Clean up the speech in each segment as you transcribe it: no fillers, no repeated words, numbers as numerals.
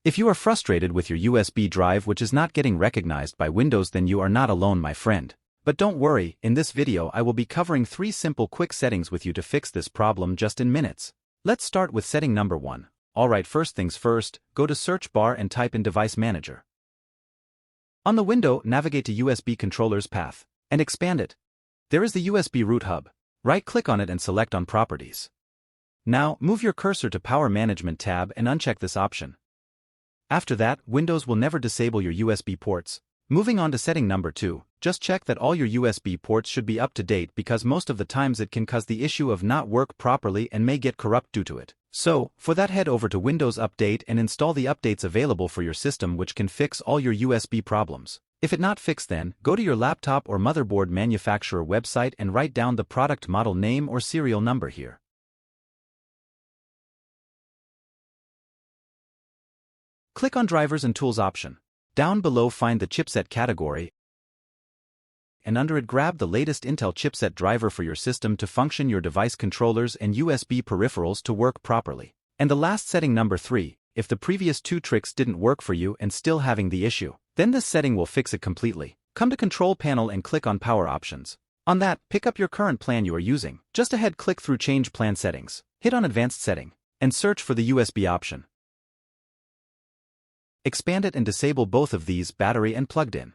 If you are frustrated with your USB drive which is not getting recognized by Windows, then you are not alone, my friend. But don't worry, in this video I will be covering 3 simple quick settings with you to fix this problem just in minutes. Let's start with setting number 1. Alright, first things first, go to search bar and type in Device Manager. On the window, navigate to USB controller's path, and expand it. There is the USB root hub. Right-click on it and select on Properties. Now, move your cursor to Power Management tab and uncheck this option. After that, Windows will never disable your USB ports. Moving on to setting number 2, just check that all your USB ports should be up to date because most of the times it can cause the issue of not work properly and may get corrupt due to it. So, for that, head over to Windows Update and install the updates available for your system which can fix all your USB problems. If it not fixed, then, go to your laptop or motherboard manufacturer website and write down the product model name or serial number here. Click on Drivers and Tools option. Down below find the chipset category, and under it grab the latest Intel chipset driver for your system to function your device controllers and USB peripherals to work properly. And the last setting number 3, if the previous 2 tricks didn't work for you and still having the issue, then this setting will fix it completely. Come to Control Panel and click on Power Options. On that, pick up your current plan you are using. Just ahead, click through Change Plan Settings, hit on Advanced Setting, and search for the USB option. Expand it and disable both of these, battery and plugged in.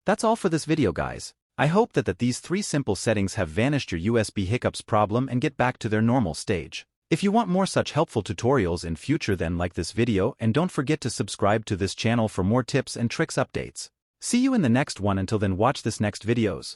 That's all for this video, guys. I hope that these 3 simple settings have vanished your USB hiccups problem and get back to their normal stage. If you want more such helpful tutorials in future, then like this video and don't forget to subscribe to this channel for more tips and tricks updates. See you in the next one. Until then, watch this next videos.